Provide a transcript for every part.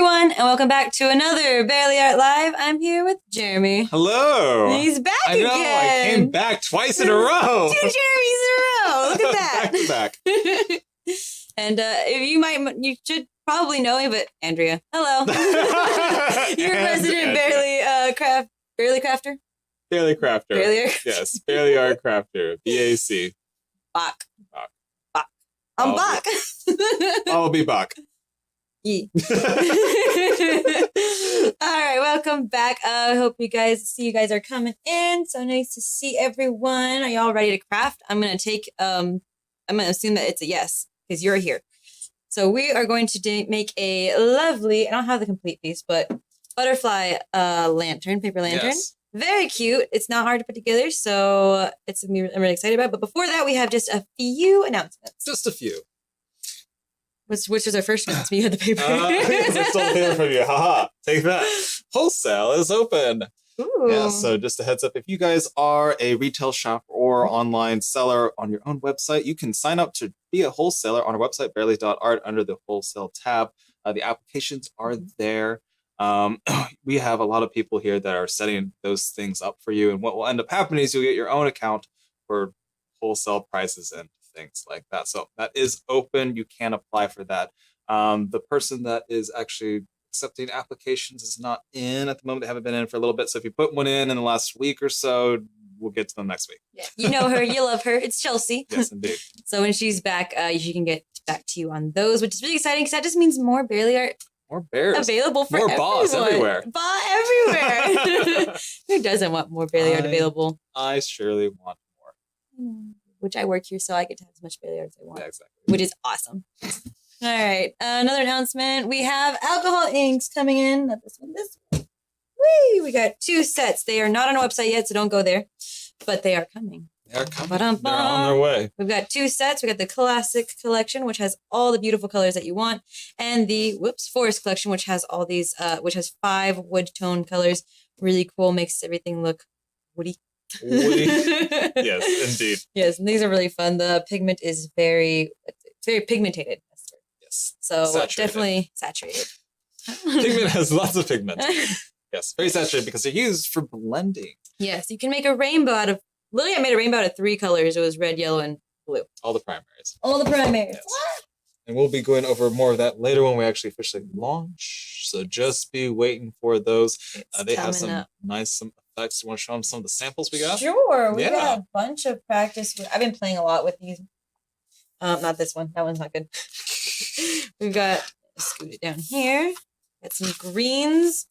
everyone, and welcome back to another Barely Art Live. I'm here with Jeremy. Hello. He's back again. I know, I came back twice in a row. 2 Jeremys in a row. Look at that. Back to back. And you should probably know him, but Andrea, hello. You're resident Barely Crafter? Barely Crafter. Barely Yes, Barely Art Crafter. BAC. Bach. Bach. Bach. I'm Bach. I'll be Bach. Yeah. All right, welcome back. I hope you guys are coming in. So nice to see everyone. Are y'all ready to craft? I'm gonna assume that it's a yes because you're here. So we are going to make a lovely. I don't have the complete piece, but butterfly lantern, paper lantern. Yes. Very cute. It's not hard to put together, so I'm really excited about it. But before that, we have just a few announcements. Just a few. Which is our first announcement? You had the paper. I stole the paper from you. Haha. Take that. Wholesale is open. Ooh. Yeah, so just a heads up, if you guys are a retail shop or online seller on your own website, you can sign up to be a wholesaler on our website, barely.art, under the wholesale tab. The applications are there. We have a lot of people here that are setting those things up for you. And what will end up happening is you'll get your own account for wholesale prices and things like that. So that is open. You can apply for that. The person that is actually accepting applications is not in at the moment. They haven't been in for a little bit. So if you put one in the last week or so, we'll get to them next week. Yeah. You know her. You love her. It's Chelsea. Yes, indeed. So when she's back, she can get back to you on those, which is really exciting because that just means more Barely Art. More bears. Available for more everyone. boss everywhere. Everywhere. Who doesn't want more Barely Art available? I surely want more. Which I work here, so I get to have as much Barely Art as I want. Yeah, exactly. Which is awesome. All right. Another announcement. We have alcohol inks coming in. Not this one. This one. Whee! We got 2 sets. They are not on our website yet, so don't go there. But they are coming. They are coming. Ba-dum-bum. They're on their way. We've got 2 sets. We got the Classic Collection, which has all the beautiful colors that you want, and the Forest Collection, which has all these, which has 5 wood tone colors. Really cool. Makes everything look woody. Woody. Yes, indeed. Yes, and these are really fun. The pigment is very pigmented. Yes. So saturated. Definitely saturated. Pigment has lots of pigment. Yes, very saturated because they're used for blending. Yes, you can make a rainbow out of. Literally, I made a rainbow out of 3 colors. It was red, yellow, and blue. All the primaries. All the primaries. Yes. And we'll be going over more of that later when we actually officially launch. So just be waiting for those. They have some nice effects. You want to show them some of the samples we got? Sure. We got a bunch of practice. I've been playing a lot with these. Not this one. That one's not good. We've got, scoot it down here. Got some greens.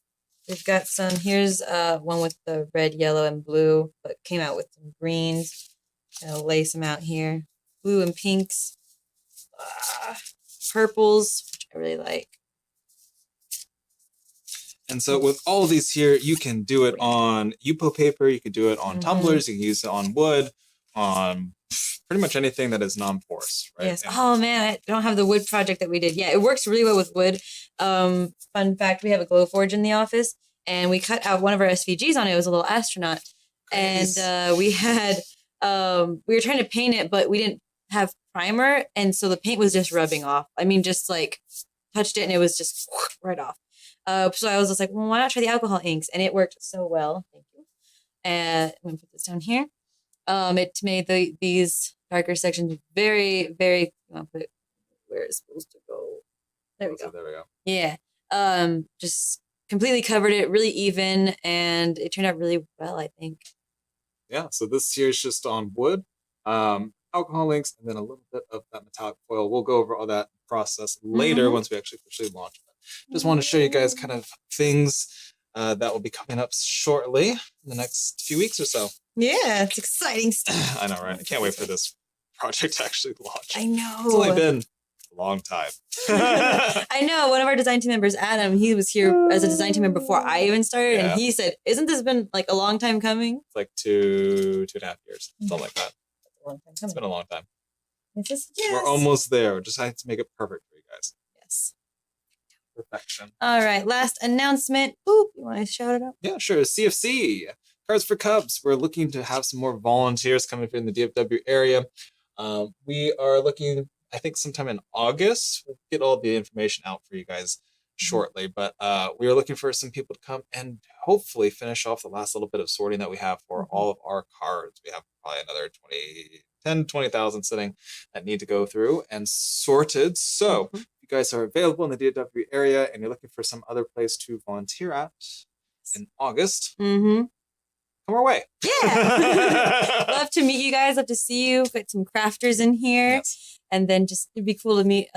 We've got some, here's one with the red, yellow, and blue, but came out with some greens. I'll lay some out here. Blue and pinks. Purples, which I really like. And so with all of these here, you can do it on Yupo paper, you can do it on tumblers, you can use it on wood, on pretty much anything that is non-porous, right? Yes. Oh man, I don't have the wood project that we did. Yeah, it works really well with wood. Fun fact, we have a glow forge in the office, and we cut out one of our SVGs on it. It was a little astronaut. Nice. And we were trying to paint it, but we didn't have primer, and so the paint was just rubbing off. I mean, just like touched it and it was just right off. So I was just like, well, why not try the alcohol inks? And it worked so well. Thank you. And I'm gonna put this down here. It made these darker sections very, very. I'll put it where it's supposed to go. There we go. There we go. Yeah. Just completely covered it, really even, and it turned out really well, I think. Yeah. So this here is just on wood. Alcohol inks, and then a little bit of that metallic foil. We'll go over all that process later once we actually officially launch it. Just want to show you guys kind of things that will be coming up shortly in the next few weeks or so. Yeah, it's exciting stuff. I know, right? I can't wait for this project to actually launch. I know. It's only been a long time. I know. One of our design team members, Adam, he was here as a design team member before I even started, and he said, "Isn't this been like a long time coming?" It's like 2.5 years, something like that. A long time coming. It's been a long time. It's just, We're almost there. Just have to make it perfect for you guys. Yes. Perfection. All right. Last announcement. Ooh, you want to shout it out? Yeah, sure. CFC, Cards for Cubs. We're looking to have some more volunteers coming from the DFW area. We are looking, I think sometime in August, we'll get all the information out for you guys shortly. But we are looking for some people to come and hopefully finish off the last little bit of sorting that we have for all of our cards. We have probably another 20,000 sitting that need to go through and sorted. So if you guys are available in the DFW area and you're looking for some other place to volunteer at in August, come our way. Yeah. Love to meet you guys. Love to see you. Got some crafters in here. Yes. And then just it'd be cool to meet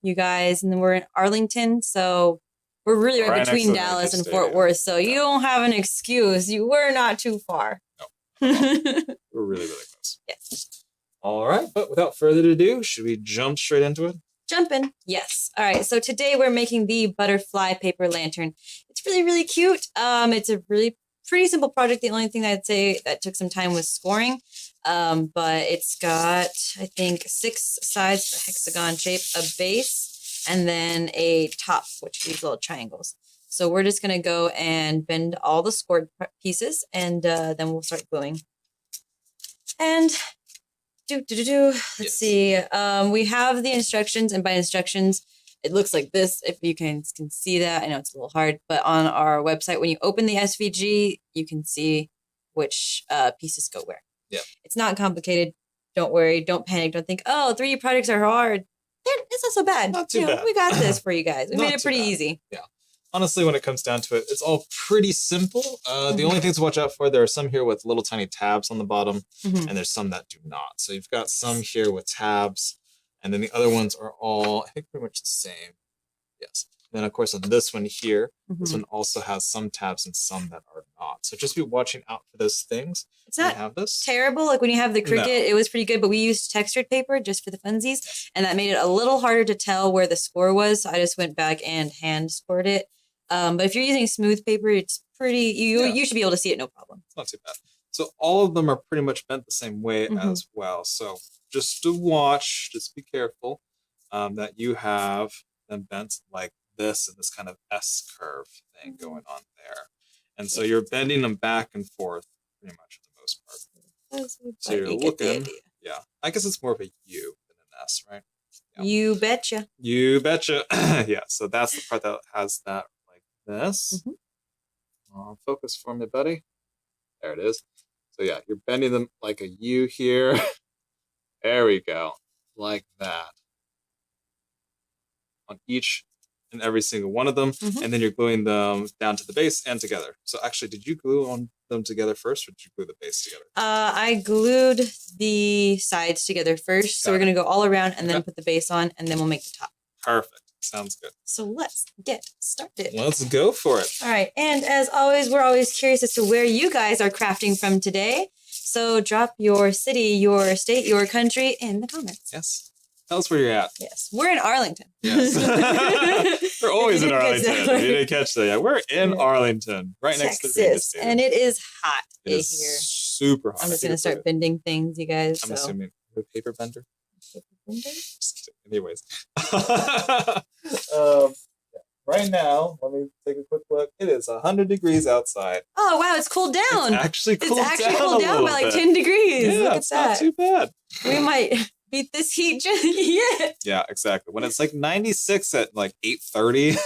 you guys. And then we're in Arlington. So we're really right between Dallas and Fort Worth. So you don't have an excuse. You were not too far. No. We're really, really close. Yes. All right. But without further ado, should we jump straight into it? Jumping. Yes. All right. So today we're making the Butterfly Paper Lantern. It's really, really cute. It's a really pretty simple project. The only thing I'd say that took some time was scoring. But it's got, I think, 6 sides, the hexagon shape, a base, and then a top, which are these little triangles. So we're just going to go and bend all the scored pieces, and then we'll start gluing. And let's see. We have the instructions, and by instructions, it looks like this, if you can see that. I know it's a little hard, but on our website, when you open the SVG, you can see which pieces go where. Yeah. It's not complicated. Don't worry. Don't panic. Don't think, oh, 3D projects are hard. It's not so bad. Not too bad. We got this for you guys. We made it pretty easy. Yeah. Honestly, when it comes down to it, it's all pretty simple. The only things to watch out for, there are some here with little tiny tabs on the bottom, and there's some that do not. So you've got some here with tabs, and then the other ones are all, I think, pretty much the same. Yes. And then, of course, on this one here, this one also has some tabs and some that are not. So just be watching out for those things. It's not have this. terrible. Like when you have the Cricut, it was pretty good, but we used textured paper just for the funsies, and that made it a little harder to tell where the score was. So I just went back and hand scored it. But if you're using smooth paper, it's pretty, you should be able to see it no problem. It's not too bad. So all of them are pretty much bent the same way as well. So just to watch, just be careful that you have them bent like this and this kind of S curve thing going on there. And so you're bending them back and forth pretty much for the most part. So you're looking, I guess it's more of a U than an S, right? Yeah. You betcha. You betcha. Yeah, so that's the part that has that like this. Focus for me, buddy. There it is. So yeah, you're bending them like a U here. There we go. Like that. On each and every single one of them. And then you're gluing them down to the base and together. So actually, did you glue on them together first, or did you glue the base together? I glued the sides together first. So we're going to go all around and then put the base on, and then we'll make the top. Perfect. Sounds good. So let's get started. Let's go for it. All right. And as always, we're always curious as to where you guys are crafting from today. So drop your city, your state, your country in the comments. Yes. Tell us where you're at. Yes. We're in Arlington. Yes. We're always in Arlington. You didn't catch that yet. We're in Arlington, right next to the Vegas Stadium. And it is hot here. Super hot. I'm just going to start bending things, you guys. I'm assuming a paper bender. Paper bender? Just kidding. Anyways. Right now, let me take a quick look. It is 100 degrees outside. Oh, wow. It's cooled down. It's actually cooled down by like 10 degrees. Yeah, Look at it's that. not too bad. We might beat this heat just yet. Yeah, exactly. When it's like 96 at like 8:30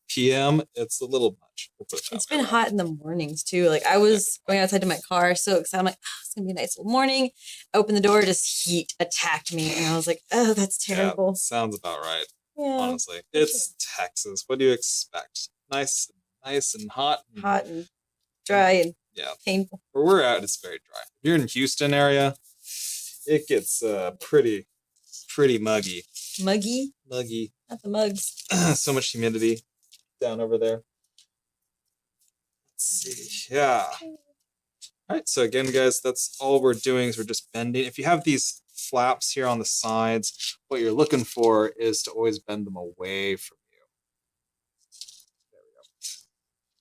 p.m., it's a little much. It's been hot in the mornings too. Like I was going outside to my car, so excited. I'm like, oh, it's gonna be a nice little morning. I opened the door, just heat attacked me, and I was like, oh, that's terrible. Yeah, sounds about right. Yeah, honestly, it's Texas. What do you expect? Nice and hot. Hot and dry and painful. Where we're at, it's very dry. If you're in Houston area, it gets pretty muggy. Muggy? Muggy. Not the mugs. So much humidity down over there. Let's see. Yeah. All right. So again, guys, that's all we're doing is we're just bending. If you have these flaps here on the sides, what you're looking for is to always bend them away from you.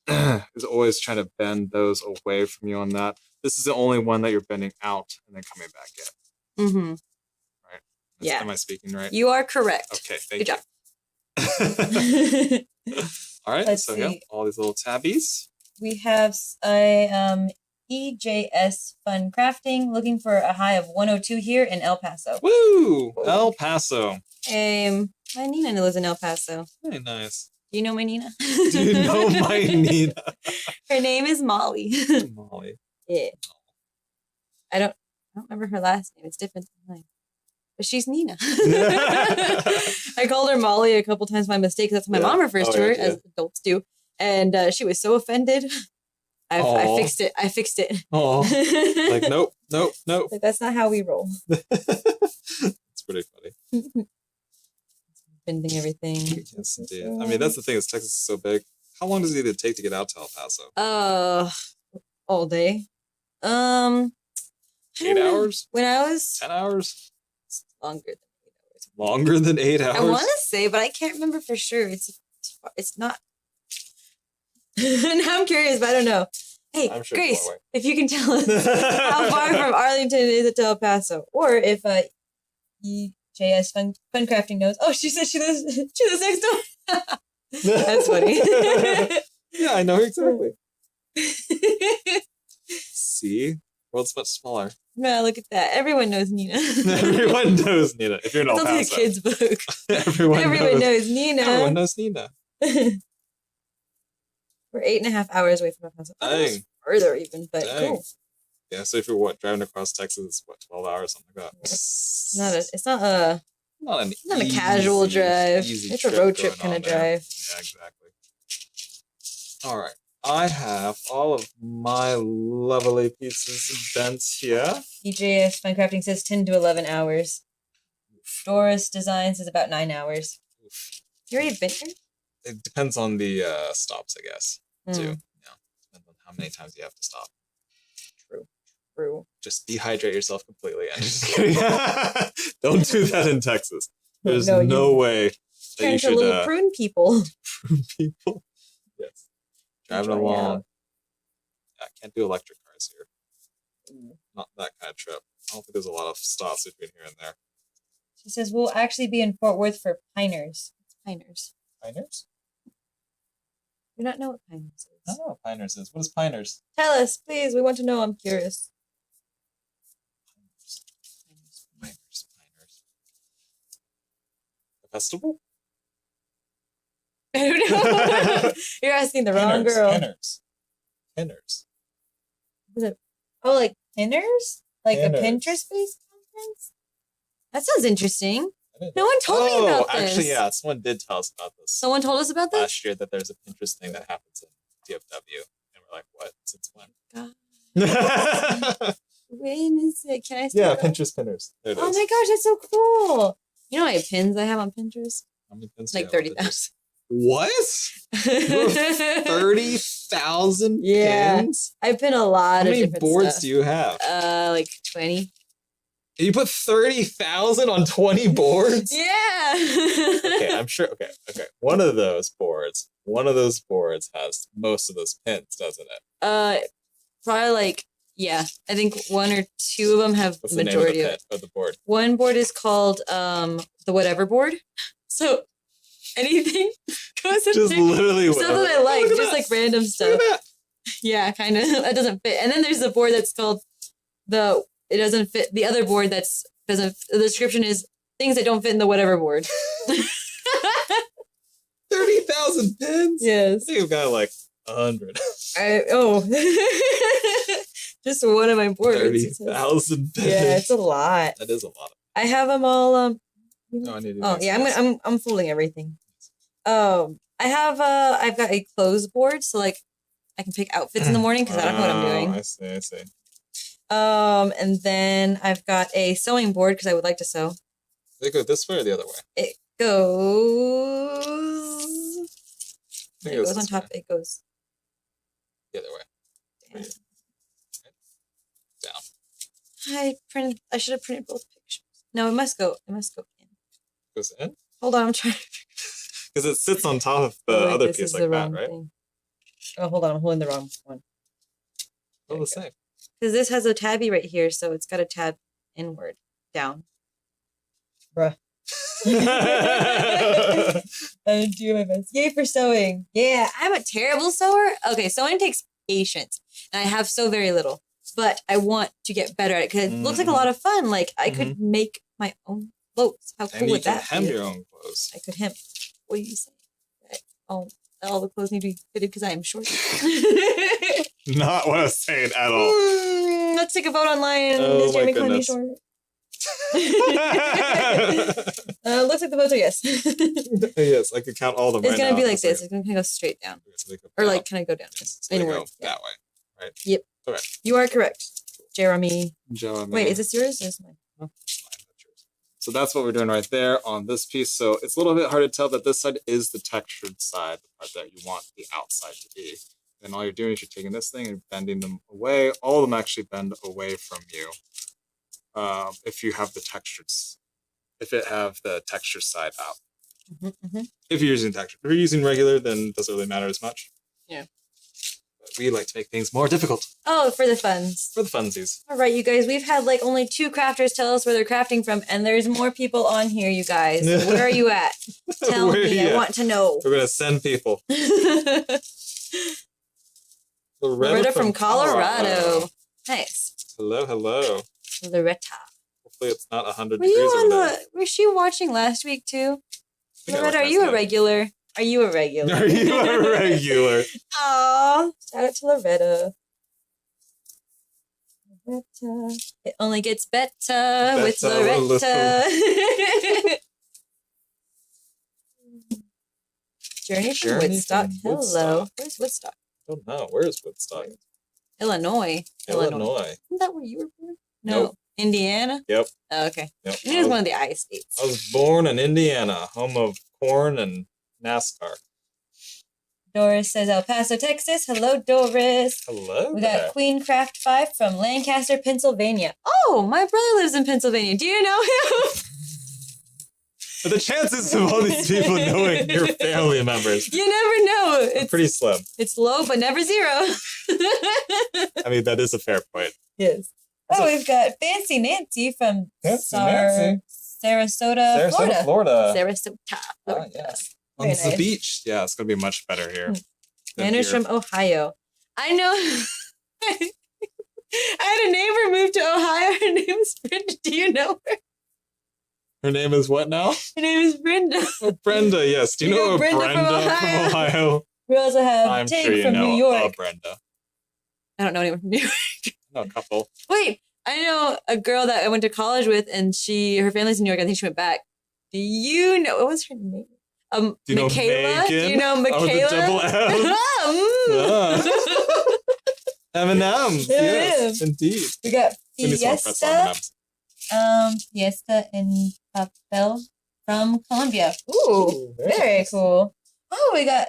There we go. Is always trying to bend those away from you on that. This is the only one that you're bending out and then coming back in. Right? Am I speaking right? You are correct. Okay, thank you. Good job. All right, Let's see. All these little tabbies. We have a EJS Fun Crafting, looking for a high of 102 here in El Paso. Woo! El Paso. My Nina lives in El Paso. Very nice. Do you know my Nina? Do you know my Nina? Her name is Molly. Molly. Yeah. I don't remember her last name. It's different than mine. But she's Nina. I called her Molly a couple times by mistake. That's what my mom refers to her, as adults do. And she was so offended. I fixed it. Oh, like, nope. Like, that's not how we roll. It's pretty funny. Bending everything. Yes, indeed. I mean, that's the thing, is Texas is so big. How long does it even take to get out to El Paso? All day. 8 hours? When I was 10 hours? It's longer than 8 hours. Longer than 8 hours? I want to say, but I can't remember for sure. It's not. Now I'm curious, but I don't know. Hey, sure Grace, if you can tell us how far from Arlington is it to El Paso, or if EJS Fun Crafting knows. Oh, she says she lives next door. That's funny. Yeah, I know exactly. See? World's much smaller. No, look at that. Everyone knows Nina. Everyone knows Nina. If you're in El Paso. It's like a kid's book. Everyone knows Nina. Everyone knows Nina. We're 8.5 hours away from El Paso. Dang. Further even, but Dang. cool. Yeah, so if you're driving across Texas, 12 hours, something like that. It's not a casual drive. It's a road trip kind of drive. Yeah, exactly. All right. I have all of my lovely pieces bent here. EJS Fun Crafting says 10 to 11 hours. Doris Designs is about 9 hours. You already been here? It depends on the stops, I guess, too. Yeah, depends on how many times you have to stop. True. Just dehydrate yourself completely. I'm just kidding. Don't do that in Texas. There's no way that you should. Little prune people. Prune people. Yes. Driving along. Yeah, I can't do electric cars here. Not that kind of trip. I don't think there's a lot of stops between here and there. She says we'll actually be in Fort Worth for Piners. Piners. Piners? You don't know what Piners is. I don't know what Piners is. What is Piners? Tell us, please. We want to know. I'm curious. Piners. A festival? I don't know. You're asking the wrong girl. Pinners. Is it? Oh, like Pinners? Like Pinners. A Pinterest-based conference? That sounds interesting. No one told me about this. Actually, yeah, someone did tell us about this. Someone told us about this? Last year, that there's a Pinterest thing that happens in DFW. And we're like, what? Since when? God. When is it? Can I Yeah, Pinterest Pinners. There it is. Oh my gosh, that's so cool. You know how many pins I have on Pinterest? How many pins? Like 30,000. What? 30,000 pins? I pin a lot of different How many boards stuff. do you have? Like 20. You put 30,000 on 20 boards? Yeah. Okay, I'm sure. Okay. One of those boards has most of those pins, doesn't it? Probably like, yeah. I think one or two of them have What's the majority of the board. One board is called the whatever board. So anything goes in just there. literally Stuff that I like, just like random stuff. Yeah, kind of. That doesn't fit. And then there's the board that's called it doesn't fit. The other board the description is things that don't fit in the whatever board. 30,000 pins? Yes. I think I've got like 100. Just one of my boards. 30,000 pins. Yeah, it's a lot. That is a lot. I have them all. I need to yeah, I'm folding everything. I've got a clothes board, so like I can pick outfits in the morning because I don't know what I'm doing. I see. And then I've got a sewing board because I would like to sew. They go this way or the other way? It goes. It goes on top. Way. It goes the other way. Down. I should have printed both pictures. No, it must go in. Goes in? Hold on, I'm trying. Because it sits on top of the other piece like that, right? Thing. Oh, hold on, I'm holding the wrong one. Oh, the same. Because this has a tabby right here, so it's got a tab inward, down. Bruh. I'm doing my best. Yay for sewing. Yeah, I'm a terrible sewer. Okay, sewing takes patience, and I have so very little. But I want to get better at it because it looks like a lot of fun. Like I could make my own clothes. How cool would that be? And you can hem your own clothes. I could hem. What do you say? all the clothes need to be fitted because I am short. Not what I was saying at all. Let's take a vote online. Oh, Is Jeremy my Clooney goodness. short? Looks like the votes are yes. Yes, I can count all of them. It's right gonna now. be like Just this. It's gonna go straight down, so they go or down. like kind of go down. So they Anyway, go that way. Right. Yep. Okay. You are correct, Jeremy. Jeremy. Wait, is this yours? Or is mine? So that's what we're doing right there on this piece. So it's a little bit hard to tell that this side is the textured side, the part that you want the outside to be. And all you're doing is you're taking this thing and bending them away. All of them actually bend away from you. If you have the textures, if it have the texture side out. If you're using texture. If you're using regular, then it doesn't really matter as much. Yeah. But we like to make things more difficult. Oh, for the funs. For the funsies. All right, you guys. We've had like only 2 crafters tell us where they're crafting from, and there's more people on here, you guys. Where are you at? Tell me. I want to know. We're gonna send people. Loretta from Colorado. Nice. Hello, hello. Loretta. Hopefully it's not 100 Were you degrees on over there. Was she watching last week too? I think I Loretta, are recognize you a that. regular? Are you a regular? Are you a regular? Aw, shout out to Loretta. Loretta. It only gets better with Loretta. Journey from Journey Woodstock. from Hello. Woodstock. Where's Woodstock? I don't know. Where is Woodstock? Illinois. Illinois. Isn't that where you were born? No. Nope. Indiana? Yep. Oh, okay. Yep. It is one of the I states. I was born in Indiana, home of corn and NASCAR. Doris says El Paso, Texas. Hello, Doris. Hello We there. got Queencraft 5 from Lancaster, Pennsylvania. Oh, my brother lives in Pennsylvania. Do you know him? But the chances of all these people knowing your family members You never know. are It's pretty slim. It's low, but never zero. I mean, that is a fair point. Yes. Oh, we've got Fancy Nancy from Fancy Nancy. Sarasota, Florida. Florida. Sarasota, Ah, Florida. yes. Very On the nice. beach. Yeah, it's going to be much better here. than Manners here. from Ohio. I know. I had a neighbor move to Ohio. Her name is Brenda. Do you know her? Her name is what now? Her name is Brenda. Oh, Brenda, yes. Do you know a Brenda Brenda, from from Ohio? Ohio? We also have I'm Tig sure you from know New York. a Brenda. I don't know anyone from New York. I know a couple. Wait, I know a girl that I went to college with, and her family's in New York. I think she went back. Do you know what was her name? Do you know Michaela. Do Megan? you know Oh, the Michaela? double M. M&M's. There it Yes, is. indeed. We got Give me some press on Fiesta. M&Ms. Fiesta and Papel from Colombia. Ooh, Ooh, very nice. cool. Oh, we got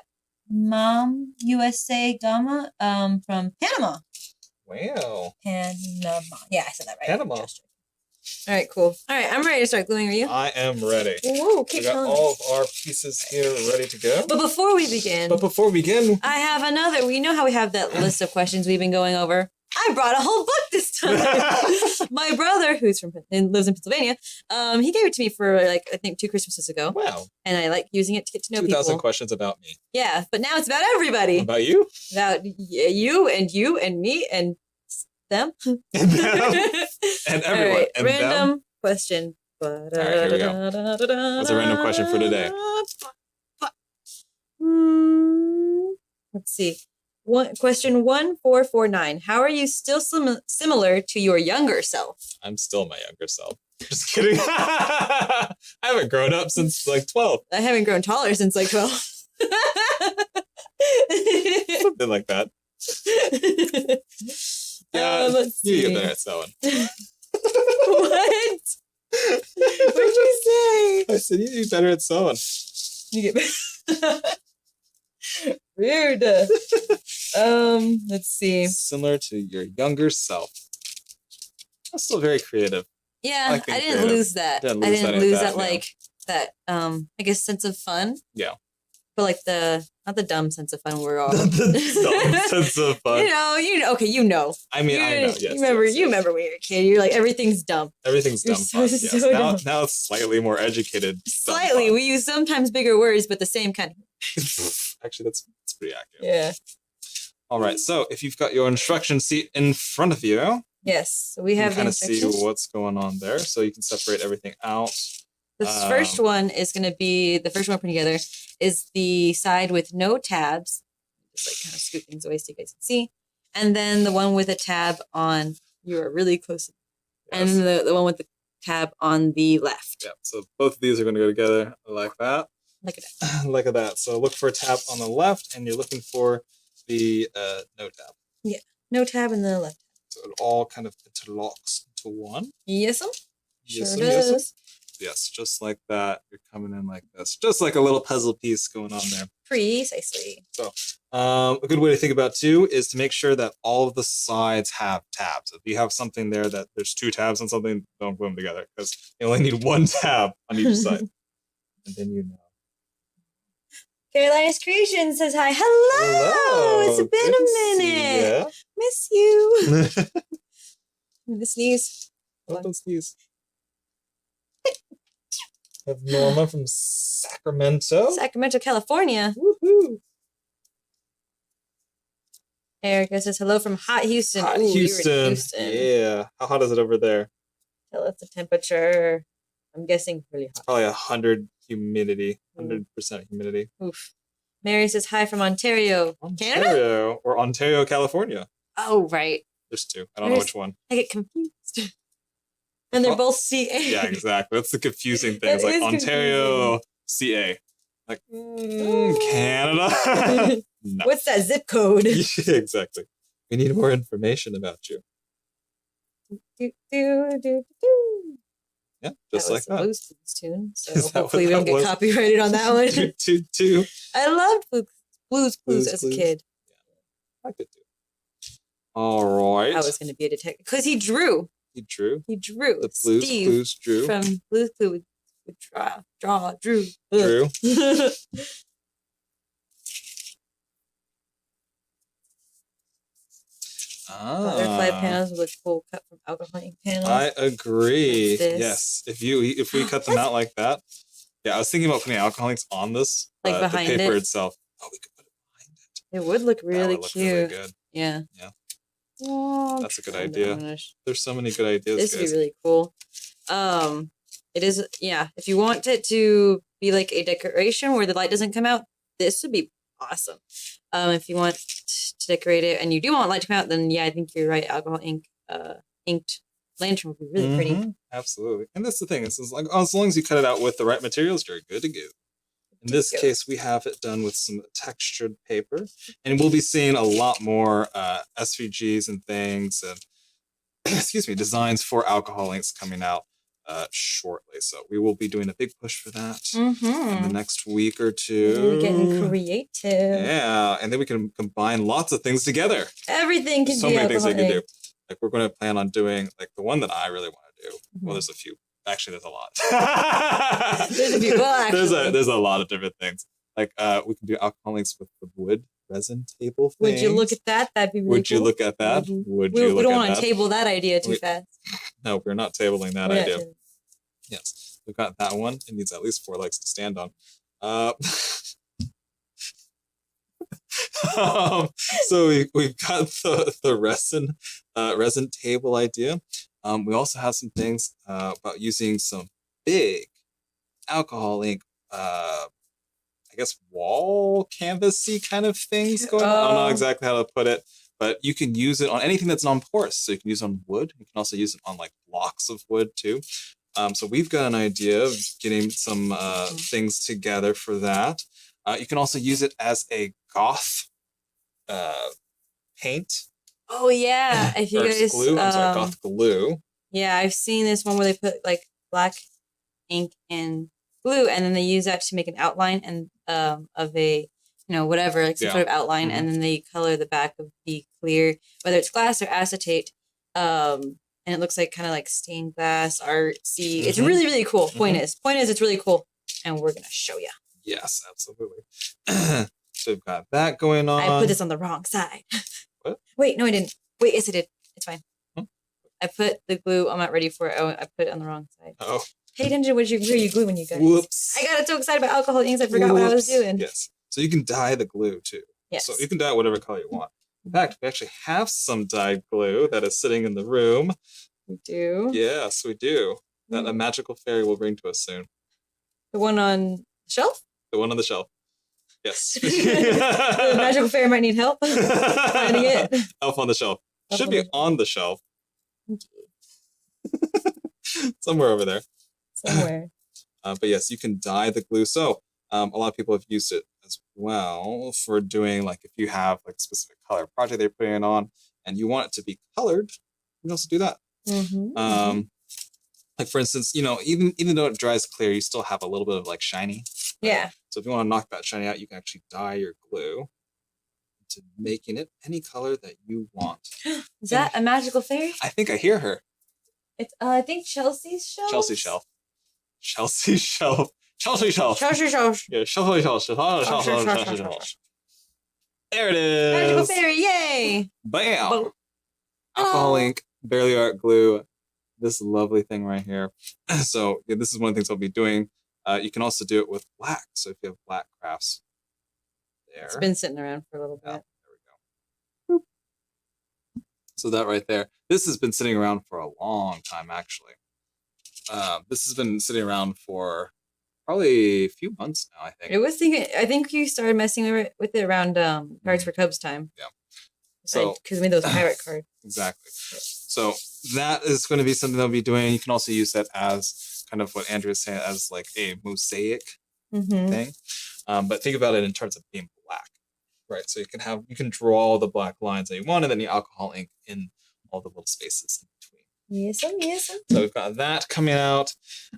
Mom USA Gama from Panama. Wow. Panama. Yeah, I said that right. Panama. All right, cool. All right, I'm ready to start gluing. Are you? I am ready. Whoa, We keep got telling all me. of our pieces here ready to go. But before we begin, But before we begin, I have another. We know how we have that list of questions we've been going over. I brought a whole book this time. My brother, who's from and lives in Pennsylvania, he gave it to me for like I think 2 Christmases ago, wow, and I like using it to get to know 2,000 people. questions about me. Yeah, but now it's about everybody, About you? about you and me and them And them. And everyone. All right, And random them. question. right, here we go. What's a random question for today? Let's see. Question 1449. How are you still similar to your younger self? I'm still my younger self. Just kidding. I haven't grown up since like 12. I haven't grown taller since like 12. Something like that. Yeah, let's you see. get better at sewing. What? What'd you say? I said you get better at sewing. You get rude. Let's see. Similar to your younger self. I'm still very creative. Yeah, I I think didn't creative. lose that. Didn't I lose didn't any of lose that, that, yeah. like that. I guess sense of fun. Yeah. But like not the dumb sense of fun. We're all The dumb sense of fun. you know. Okay, you know. I mean, I know. Yes, you remember. yes, You yes. remember when you were a kid. You're like everything's dumb. Everything's You're dumb so- fun. Yes. so now, dumb. now it's slightly more educated. dumb Slightly. fun. We use sometimes bigger words, but the same kind. Actually, that's pretty accurate. Yeah. All right. So if you've got your instruction sheet in front of you, Yes. So we you have can the kind of see instructions. what's going on there. So you can separate everything out. This first one is going to be, the first one we're putting together is the side with no tabs. Just like kind of scoot things away so you guys can see. And then the one with a tab on, you are really close. Yes. And the one with the tab on the left. Yeah, so both of these are going to go together like that. Like that. Like that. So look for a tab on the left, and you're looking for the no tab. Yeah, no tab in the left. So it all kind of interlocks into one. Yes, sir. Yes, Sure does. yes. Yes, just like that. You're coming in like this. Just like a little puzzle piece going on there. Precisely. So a good way to think about too is to make sure that all of the sides have tabs. If you have something there that there's 2 tabs on something, don't put them together because you only need 1 tab on each side. And then you know. Carolina's Creation says hi. Hello. It's been a minute. Miss you. I'm gonna sneeze. Don't sneeze. We have Norma from Sacramento. Sacramento, California. Woohoo. Erica says hello from hot Houston. Hot Houston. Yeah. How hot is it over there? Tell us the temperature. I'm guessing really hot. Probably 100 humidity. 100% humidity. Oof. Mary says hi from Ontario. Canada? Or Ontario, California. Oh, right. There's 2. I don't know which one. I get confused. And they're both CA. Yeah, exactly. That's the confusing thing. It's like Ontario, CA. Like, Canada? No. What's that zip code? Yeah, exactly. We need more information about you. Yeah, just like that. That was the Blues tune, so hopefully we don't get copyrighted on that one. Two. I loved Blues as a kid. Yeah, I could do. All right. I was going to be a detective because he drew. He drew. The Blues drew. From Blues Clues would drew. Drew. Butterfly panels with full cut from alcohol ink panels. I agree. Yes. If we cut them out like that. Yeah, I was thinking about putting alcohol inks on this. Like behind the paper it? itself. Oh, we could put it behind it. It would look really cute. Really good. Yeah. Yeah. Oh, that's a good idea. There's so many good ideas. This would be really cool. It is, yeah. If you want it to be like a decoration where the light doesn't come out, this would be awesome. If you want to decorate it and you do want light to come out, then yeah, I think you're right. Alcohol ink, inked lantern would be really pretty. Absolutely. And that's the thing. It's like as long as you cut it out with the right materials, you're good to go. In this case, we have it done with some textured paper, and we'll be seeing a lot more SVGs and things, and excuse me, designs for alcohol inks coming out shortly. So we will be doing a big push for that in the next week or two. We're getting creative. Yeah, and then we can combine lots of things together. Everything can be so many things they can ink. do. Like we're going to plan on doing like the one that I really want to do. Well, there's a few. Actually, there's a lot. There's a few. Well, actually. There's a lot of different things. Like we can do alcohol inks with the wood resin table things. Would you look at that? That'd be really Would you look at that? Would you look at that? We don't want to table that idea too fast. No, we're not tabling that idea. Yes, we've got that one. It needs at least 4 legs to stand on. So we've got the resin table idea. We also have some things about using some big alcohol ink, I guess wall canvasy kind of things going on. I don't know exactly how to put it, but you can use it on anything that's non-porous. So you can use it on wood. You can also use it on like blocks of wood too. So we've got an idea of getting some things together for that. You can also use it as a goth paint. Oh yeah, if you guys glue. I'm sorry, goth glue. Yeah, I've seen this one where they put like black ink and glue, and then they use that to make an outline and of a whatever, like some sort of outline, and then they color the back of the clear, whether it's glass or acetate, and it looks like kind of like stained glass artsy. It's really, really cool. Point is it's really cool, and we're gonna show you. Yes, absolutely. So we've got that going on. I put this on the wrong side. What? Wait, no, I didn't. Wait, yes, I did. It's fine. I put the glue. I'm not ready for it. Oh, I put it on the wrong side. Oh. Pay attention where you glue when you guys. Whoops. I got so excited about alcohol inks, I forgot what I was doing. Yes. So you can dye the glue too. Yes. So you can dye whatever color you want. In fact, we actually have some dyed glue that is sitting in the room. We do? Yes, we do. That a magical fairy will bring to us soon. The one on the shelf? The one on the shelf. Yes. The magical fairy might need help finding it. Elf on the shelf. Elf Should on be the on the shelf. Somewhere over there. Somewhere. But yes, you can dye the glue. So a lot of people have used it as well for doing, like, if you have like a specific color project they're putting it on and you want it to be colored, you can also do that. Like, for instance, you know, even though it dries clear, you still have a little bit of like shiny. Right? Yeah. So if you want to knock that shiny out, you can actually dye your glue to making it any color that you want. Is that a magical fairy? I think I hear her. It's I think Chelsea's shelf. Chelsea shelf. Chelsea shelf. Chelsea shelf. Chelsea shelf. Yeah, Chelsea shelf. There it is. Magical fairy, yay! Bam. Bo- Alcohol ink, barely art glue. This lovely thing right here. So yeah, this is one of the things I'll be doing. You can also do it with black. So if you have black crafts, there. It's been sitting around for a little bit. Yeah, there we go. Boop. So that right there. This has been sitting around for a long time, actually. This has been sitting around for probably a few months now, I think. I think you started messing with it around Cards for Cubs time. Yeah. So because we made those pirate cards. Exactly. So that is going to be something they'll be doing. You can also use that as kind of what Andrew is saying, as like a mosaic thing. But think about it in terms of being black, right? So you can draw all the black lines that you want, and then you alcohol ink in all the little spaces in between. Yes. So we've got that coming out,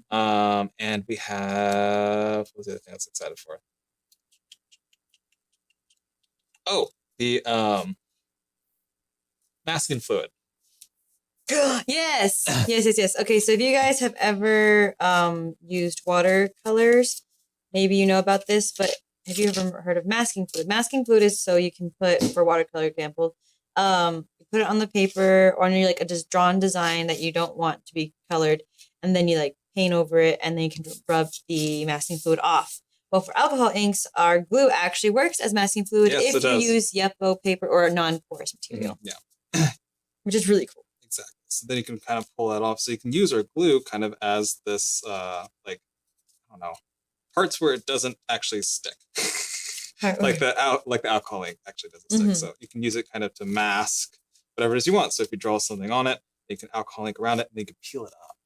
and we have, what's the other thing I was excited for? Oh, the masking fluid. Yes. Okay, so if you guys have ever used watercolors, maybe you know about this, but have you ever heard of masking fluid? Masking fluid is so you can put, for watercolor example, you put it on the paper or on your like a just drawn design that you don't want to be colored, and then you like paint over it, and then you can rub the masking fluid off. Well, for alcohol inks, our glue actually works as masking fluid if you use Yepo paper or a non-porous material. Which is really cool. Exactly. So then you can kind of pull that off. So you can use our glue kind of as this, like, I don't know, parts where it doesn't actually stick. Like the alcohol ink actually doesn't stick. So you can use it kind of to mask whatever it is you want. So if you draw something on it, you can alcohol ink around it, and then you can peel it up.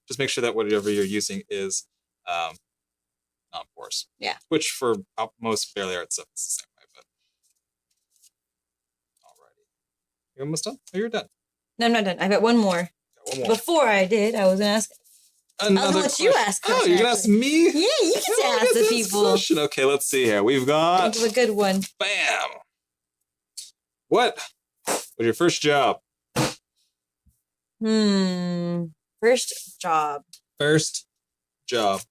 Just make sure that whatever you're using is non-porous. Yeah. Which for most barely art stuff is the same way, but alrighty. You're almost done? Oh, you're done. No, I'm not done. I've got one more. Before I did, I was gonna ask. I was gonna let you ask. Oh, you're gonna ask me? Yeah, you get to ask the people. Question. Okay, let's see here. We've got. Think of a good one. Bam. What was your first job? First job. First job.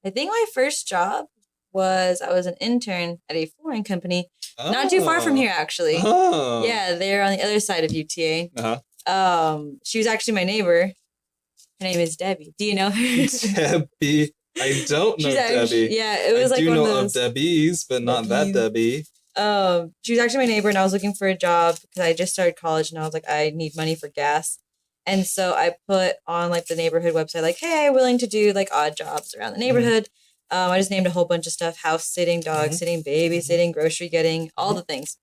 I think my first job was I was an intern at a flooring company, not too far from here actually. Oh. Yeah, they're on the other side of UTA. She was actually my neighbor. Her name is Debbie. Do you know her? Debbie. I don't know Debbie. Yeah, it was like one of those. those. Of Debbie's, but not that Debbie. She was actually my neighbor, and I was looking for a job because I just started college, and I was like, I need money for gas. And so I put on like the neighborhood website, like, hey, willing to do like odd jobs around the neighborhood. I just named a whole bunch of stuff: house sitting, dog sitting, babysitting, grocery getting, all the things.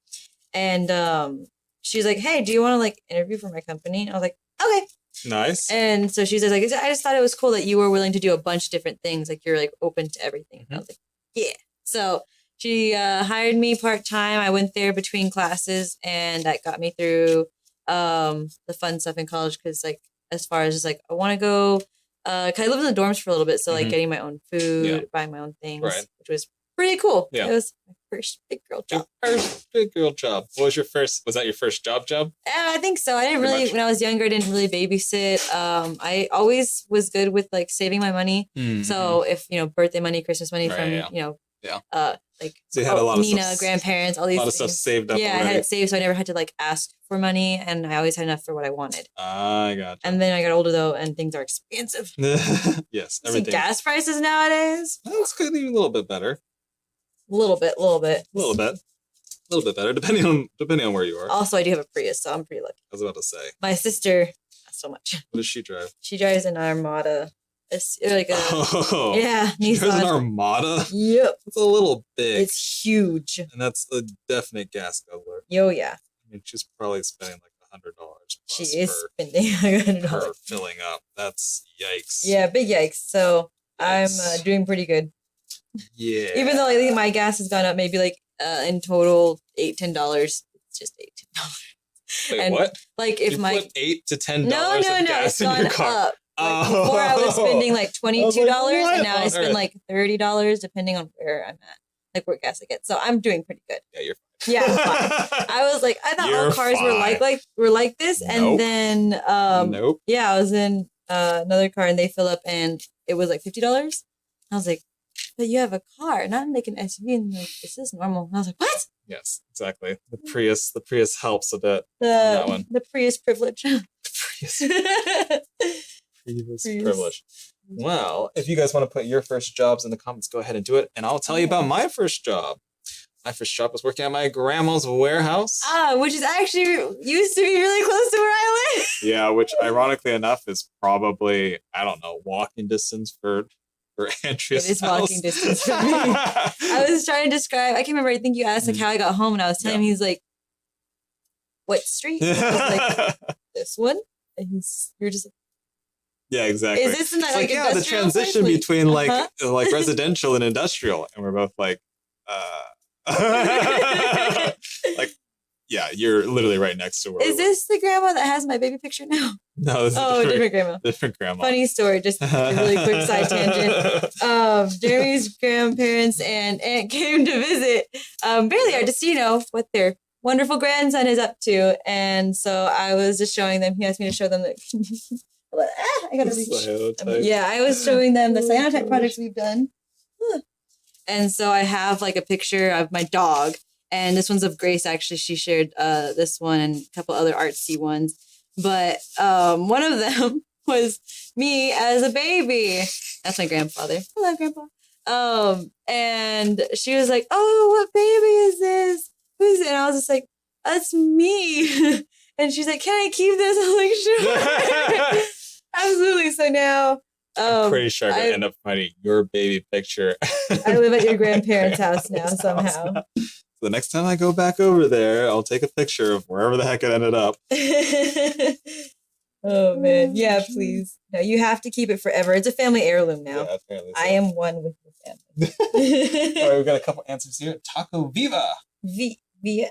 And she's like, hey, do you want to like interview for my company? And I was like, okay. Nice. And so she says, like, I just thought it was cool that you were willing to do a bunch of different things. Like you're like open to everything. And I was like, yeah. So she hired me part-time. I went there between classes, and that got me through the fun stuff in college. Cause like, as far as just like, I want to go, cause I lived in the dorms for a little bit. So like getting my own food, buying my own things, which was pretty cool. Yeah. It was my first big girl job. First big girl job. What was your first, was that your first job? I think so. I didn't really, when I was younger, I didn't really babysit. I always was good with like saving my money. So if, birthday money, Christmas money from, like so you had a lot Nina, of stuff, grandparents, all these a lot of stuff saved up. Yeah, already. I had it saved, so I never had to like ask for money, and I always had enough for what I wanted. I got you. And then I got older though, and things are expensive. Yes, everything. See gas prices nowadays. Well, it's getting a little bit better. A little bit better, depending on where you are. Also, I do have a Prius, so I'm pretty lucky. I was about to say. My sister, so much. What does she drive? She drives an Armada. Like a Yeah, Nissan. She drives an Armada. Yep, it's a little big. It's huge, and that's a definite gas guzzler. Yo, yeah. I mean, she's probably spending like $100. She is spending $100 per filling up. That's yikes. Yeah, big yikes. So Yikes. I'm doing pretty good. Yeah. Even though I think my gas has gone up, maybe like in total $8-10. It's just $8-10. Wait, and what? Like if you my put $8 to $10 no, of it's gas in gone your car. up. Like before I was spending like $22, and now I spend Earth? like $30 depending on where I'm at, like what gas I get. So I'm doing pretty good. Yeah, you're fine. Yeah, I'm fine. I was like, I thought You're all cars fine. were like this, Nope. and then Nope. yeah, I was in another car and they fill up and it was like $50. I was like, but you have a car, not like an SUV, and like this is normal. And I was like, what? Yes, exactly. The Prius helps a bit. On that one. The Prius privilege. Prius privilege. Well, if you guys want to put your first jobs in the comments, go ahead and do it. And I'll tell you about my first job. My first job was working at my grandma's warehouse. Which is actually used to be really close to where I live. Yeah, which ironically enough is probably, I don't know, walking distance for Andrea's It is house. walking distance for me. I was trying to describe, I can't remember, I think you asked like how I got home, and I was telling him, he's like, what street? I was like, this one? And you're just like, yeah, exactly. Is this in that, like, yeah, the industrial transition place? between like residential and industrial, and we're both like, like, yeah, you're literally right next to where. Is this the grandma that has my baby picture now? No, this is different grandma. Different grandma. Funny story, just a really quick side tangent. Jeremy's grandparents and aunt came to visit Bailey just to what their wonderful grandson is up to. And so I was just showing them, he asked me to show them that I gotta reach. Yeah, I was showing them the cyanotype projects we've done. And so I have like a picture of my dog. And this one's of Grace, actually. She shared this one and a couple other artsy ones. But one of them was me as a baby. That's my grandfather. Hello, Grandpa. And she was like, oh, what baby is this? Who's it? And I was just like, that's me. And she's like, can I keep this? I was like, sure. Absolutely. So now... I'm pretty sure I'm going to end up finding your baby picture. I live at your grandparents' house now, somehow. So the next time I go back over there, I'll take a picture of wherever the heck it ended up. Oh, man. Yeah, please. No, you have to keep it forever. It's a family heirloom now. Yeah, apparently so. I am one with the family. All right, we've got a couple answers here. Taco Viva. Viva? Yeah.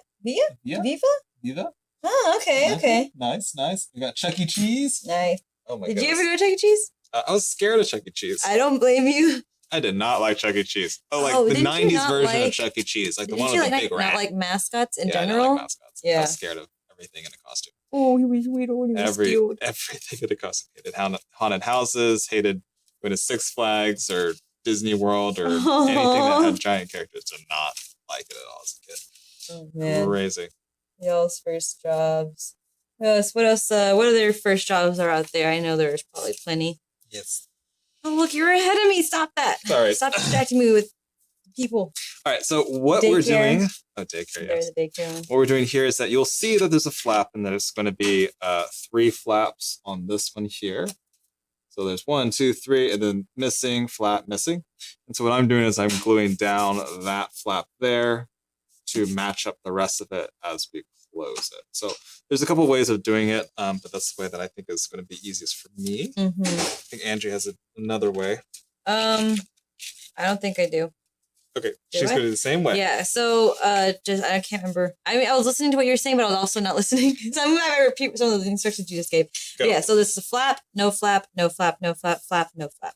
Viva? Viva. Oh, okay. Nice. We got Chuck E. Cheese. Nice. Oh, my god. Did you ever go to Chuck E. Cheese? I was scared of Chuck E. Cheese. I don't blame you. I did not like Chuck E. Cheese. Oh, the 90s version of Chuck E. Cheese. Like the one with the big rat. Not like mascots in general? I didn't like mascots. Yeah. I was scared of everything in a costume. Oh, he was weird. He was cute. Everything in a costume. Hated haunted houses, hated going to Six Flags or Disney World or anything that had giant characters. Did not like it at all as a kid. Oh, man. Crazy. Y'all's first jobs. What else? What other first jobs are out there? I know there's probably plenty. Yes. Oh, look, you're ahead of me. Stop that. Sorry. Stop distracting me with people. All right, so what we're doing... Oh, daycare, yes. The daycare one. What we're doing here is that you'll see that there's a flap, and there's going to be 3 flaps on this one here. So there's 1, 2, 3, and then missing, flap, missing. And so what I'm doing is I'm gluing down that flap there to match up the rest of it as we close it. So there's a couple ways of doing it, but that's the way that I think is going to be easiest for me. Mm-hmm. I think Angie has another way. I don't think I do. Okay, she's going to do the same way. Yeah, so I can't remember. I mean, I was listening to what you were saying, but I was also not listening. So I'm going to repeat some of the instructions you just gave. Yeah, so this is a flap, no flap, no flap, no flap, flap, no flap.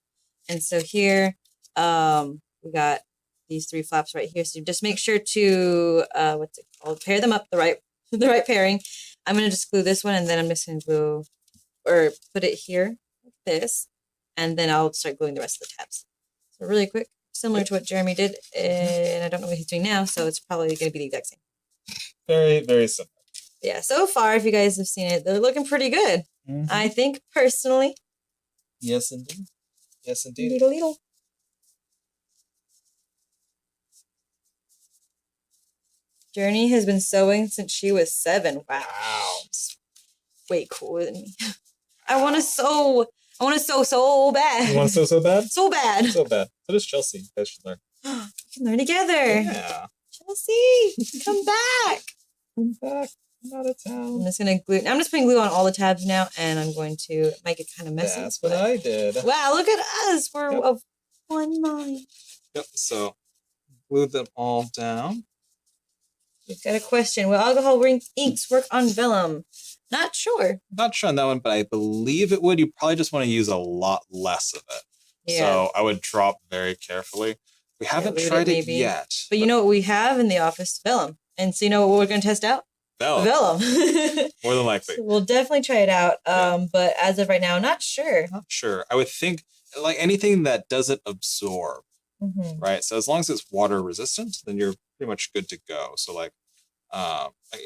And so here, we got these 3 flaps right here. So just make sure to, pair them up the right pairing. I'm going to just glue this one, and then I'm just going to glue, or put it here, like this, and then I'll start gluing the rest of the tabs. So really quick, similar to what Jeremy did, and I don't know what he's doing now, so it's probably going to be the exact same. Very, very simple. Yeah, so far, if you guys have seen it, they're looking pretty good. Mm-hmm. I think, personally. Yes, indeed. Yes, indeed. Little. Journey has been sewing since she was 7. Wow. Way cooler than me. I want to sew. I want to sew so bad. You want to sew so bad? So bad. So bad. So does Chelsea. You guys should learn. We can learn together. Yeah. Chelsea, come back. Come back. I'm out of town. I'm just gonna glue. I'm just putting glue on all the tabs now, and I'm going to make it kind of messy. That's what I did. Wow, look at us. We're of one mind. Yep. So glue them all down. We've got a question. Will alcohol inks work on vellum? Not sure. Not sure on that one, but I believe it would. You probably just want to use a lot less of it. Yeah. So I would drop very carefully. We haven't tried it yet. But you know what we have in the office? Vellum. And so you know what we're going to test out? Vellum. More than likely. So we'll definitely try it out. But as of right now, not sure. Not sure. I would think like anything that doesn't absorb, right? So as long as it's water resistant, then you're pretty much good to go. So like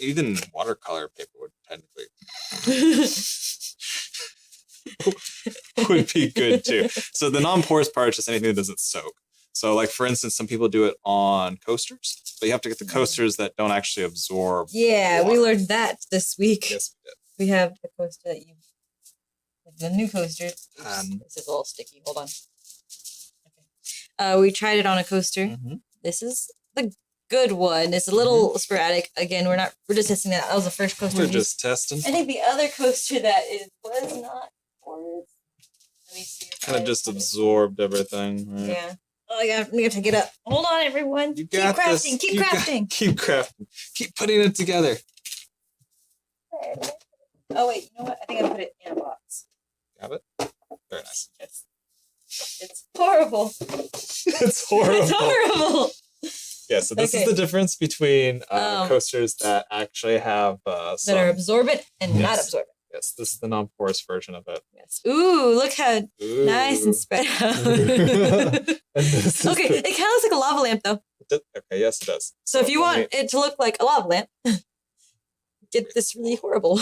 even watercolor paper would technically would be good too. So the non-porous part is just anything that doesn't soak. So like for instance, some people do it on coasters, but you have to get the coasters that don't actually absorb. Yeah, water. we learned that this week. Yes, we did. We have the coaster that you, the new coaster. This is a little sticky. Hold on. Okay. We tried it on a coaster. This is the good one. It's a little sporadic. Again, we're just testing that. That was the first coaster. We're just testing. I think the other coaster that was not porous. Let me see. Kind of just absorbed everything. Right? Yeah. Oh, I'm gonna take it up. Hold on, everyone. You got keep crafting. this. Keep crafting. Keep crafting. Keep putting it together. Oh wait, you know what? I think I put it in a box. Got it? Very nice. Yes. It's horrible. It's horrible. It's horrible. Yeah, so this is the difference between coasters that actually have that are absorbent and not absorbent. Yes, this is the non-porous version of it. Yes. Ooh, look how nice and spread out. Okay, it kind of looks like a lava lamp though. Okay, yes it does. So if you want it to look like a lava lamp, get this really horrible.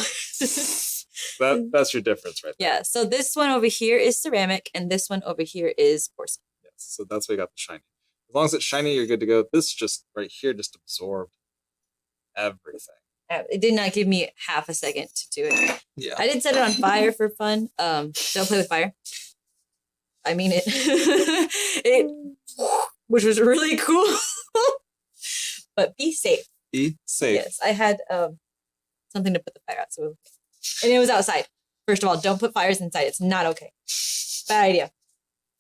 That's your difference right there. Yeah, so this one over here is ceramic and this one over here is porcelain. Yes, so that's why you got the shiny. As long as it's shiny, you're good to go. This just right here just absorbed everything. It did not give me half a second to do it. Yeah. I did set it on fire for fun. Don't play with fire. I mean it. Which was really cool. But be safe. Be safe. Yes, I had something to put the fire out. And it was outside. First of all, don't put fires inside. It's not okay. Bad idea.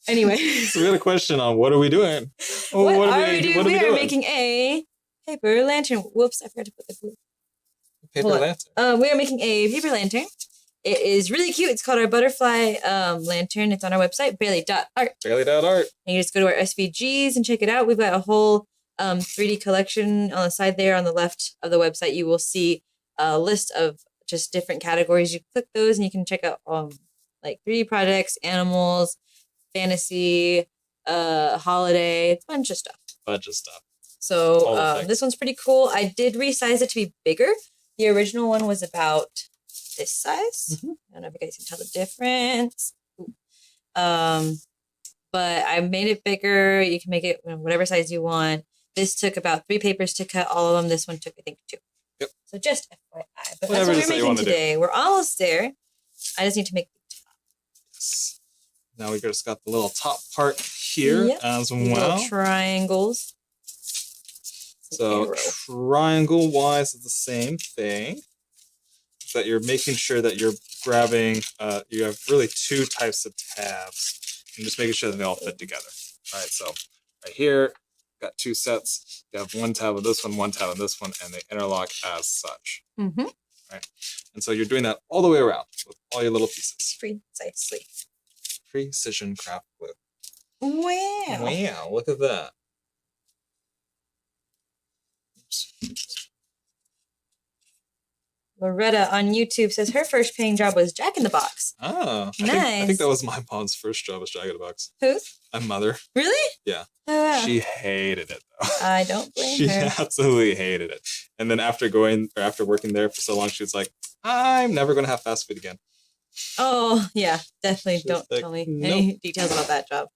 Anyway. So we had a question on what are we doing? Oh, what are we doing? We are making a paper lantern. Whoops, I forgot to put the glue. Paper lantern. We are making a paper lantern. It is really cute. It's called our Butterfly Lantern. It's on our website, barely.art. Barely.art. And you just go to our SVGs and check it out. We've got a whole 3D collection on the side there. On the left of the website, you will see a list of just different categories. You click those and you can check out like 3D projects, animals, fantasy, holiday. It's a bunch of stuff. So this one's pretty cool. I did resize it to be bigger. The original one was about this size. I don't know if you guys can tell the difference. But I made it bigger. You can make it whatever size you want. This took about 3 papers to cut all of them. This one took, I think, 2. Yep. So just FYI. But whatever that's what we're making today. We're almost there. I just need to make the top. Yes. Now we just got the little top part here as well. Little triangles. So triangle-wise is the same thing. That you're making sure that you're grabbing, you have really 2 types of tabs. And just making sure that they all fit together. All right, so right here, got 2 sets. You have 1 tab of this one tab of this one, and they interlock as such. Right? And so you're doing that all the way around with all your little pieces. Precisely. Precision craft glue. Wow. Wow, look at that. Loretta on YouTube says her first paying job was Jack in the Box. Oh, nice. I think that was my mom's first job was Jack in the Box. Whose? My mother. Really? Yeah. Oh, wow. She hated it though. I don't blame she her. She absolutely hated it. And then after working there for so long, she was like, I'm never going to have fast food again. Oh, yeah. Definitely don't tell me any details about that job.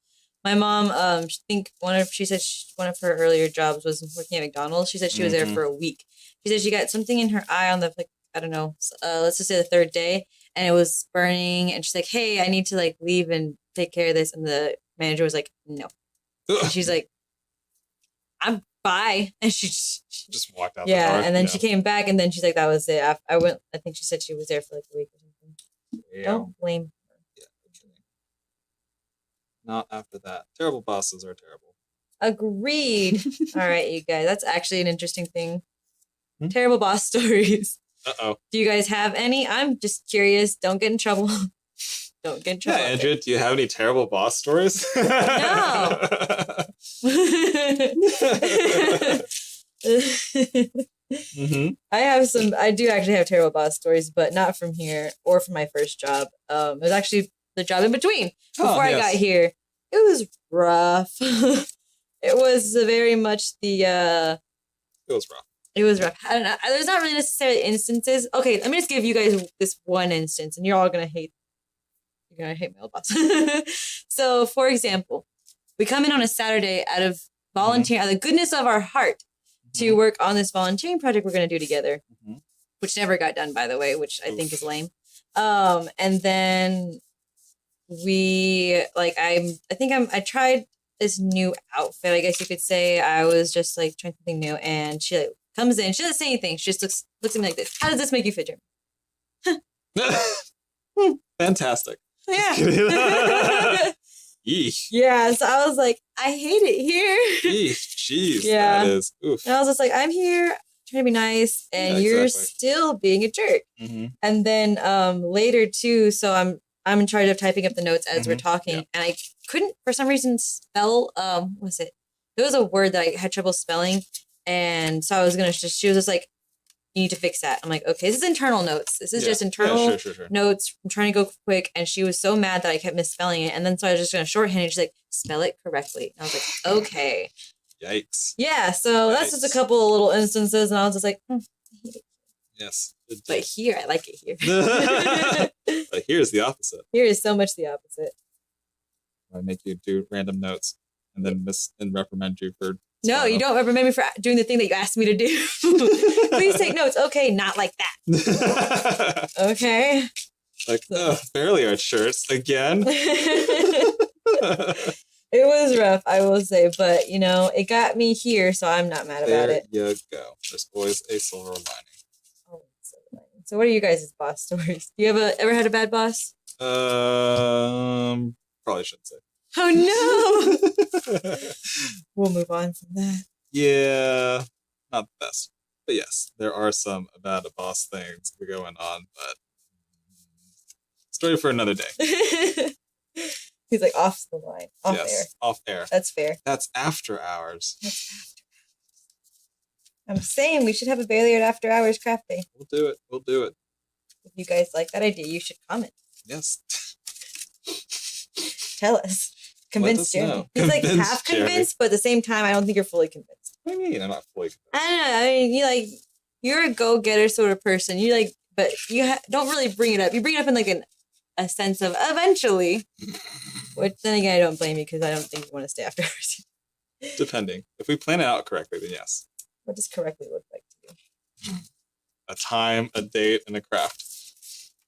My mom, she said one of her earlier jobs was working at McDonald's. She said she was there for a week. She said she got something in her eye on the, I don't know, let's just say the 3rd day. and it was burning. And she's like, "Hey, I need to like leave and take care of this." And the manager was like, "No." And she's like, "I'm bye." And she just walked out. yeah. The door. And then she came back, and then she's like, "That was it." I went. I think she said she was there for like a week or something. Yeah. Don't blame her. Yeah, not after that. Terrible bosses are terrible. Agreed. All right, you guys. That's actually an interesting thing. Terrible boss stories. Uh-oh. Do you guys have any? I'm just curious. Don't get in trouble. Don't get in trouble. Yeah, Andrew, do you have any terrible boss stories? No. I have some. I do actually have terrible boss stories, but not from here or from my first job. It was actually the job in between. Before I got here, it was rough. It was very much the. It was rough. It was rough. I don't know. There's not really necessarily instances. Okay, let me just give you guys this one instance, and you're all gonna hate. You're gonna hate my old boss. So, for example, we come in on a Saturday out of volunteer, out of the goodness of our heart, to work on this volunteering project we're gonna do together, which never got done, by the way, which I think is lame. And then we I tried this new outfit. I guess you could say I was just like trying something new, and she like comes in. She doesn't say anything. She just looks at me like this. How does this make you feel, Jeremy? Fantastic. Yeah. Yeesh. Yeah. So I was like, I hate it here. Yeesh. Jeez. Yeah. That is. Oof. And I was just like, I'm here trying to be nice, and you're still being a jerk. And then later too. So I'm in charge of typing up the notes as we're talking, and I couldn't for some reason spell. What was it? There was a word that I had trouble spelling, and so I was she was just like, "You need to fix that." I'm like, "Okay, this is internal notes. This is just internal notes. I'm trying to go quick." And she was so mad that I kept misspelling it, and then so I was just gonna shorthand it. She's like, "Spell it correctly." And I was like, "Okay." Yikes. Yeah. So that's just a couple of little instances, and I was just like, I hate it. Yes. But here, I like it here. But here's the opposite. Here is so much the opposite. I make you do random notes and then reprimand you for. No, you don't reprimand me for doing the thing that you asked me to do. Please take notes. Okay, not like that. Okay. Like, barely our shirts again. It was rough, I will say, but it got me here, so I'm not mad about it. There you go. There's always a silver lining. So what are you guys' boss stories? Do you ever had a bad boss? Probably shouldn't say. Oh no! We'll move on from that. Yeah, not the best. But yes, there are some bad boss things going on, but story for another day. He's like off the line. Off air. Off air. That's fair. That's after hours. I'm saying we should have a Bailey after hours craft day. We'll do it. If you guys like that idea, you should comment. Yes. Tell us. Convince Jeremy. He's like half convinced, but at the same time, I don't think you're fully convinced. What do you mean? I'm not fully convinced. I don't know. I mean, you're a go-getter sort of person. But you don't really bring it up. You bring it up in like a sense of eventually. Which then again, I don't blame you because I don't think you want to stay after hours. Depending. If we plan it out correctly, then yes. What does correctly look like to you? A time, a date, and a craft.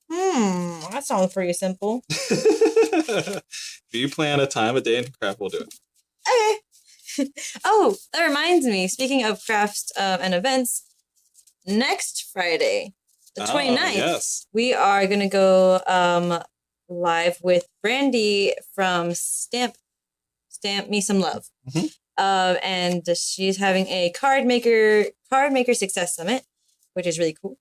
That sounds pretty simple. If you plan a time, a day, and a craft, we'll do it. Okay. Oh, that reminds me. Speaking of crafts and events, next Friday, the 29th, we are going to go live with Brandy from Stamp Me Some Love. And she's having a card maker success summit, which is really cool.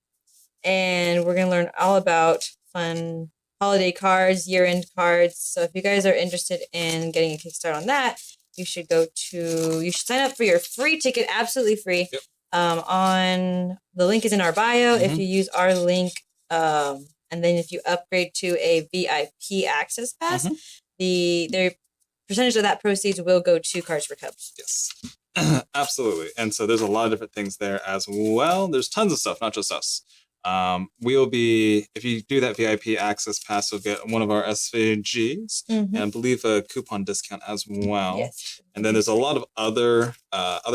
And we're going to learn all about fun holiday cards, year-end cards. So if you guys are interested in getting a kickstart on that, you should sign up for your free ticket, absolutely free. Yep. On the link is in our bio. If you use our link, and then if you upgrade to a VIP access pass, their percentage of that proceeds will go to Cards for Cubs. Yes, absolutely. And so there's a lot of different things there as well. There's tons of stuff, not just us. We'll be, if you do that VIP access pass, you'll get one of our SVGs and I believe a coupon discount as well. Yes. And then there's a lot of other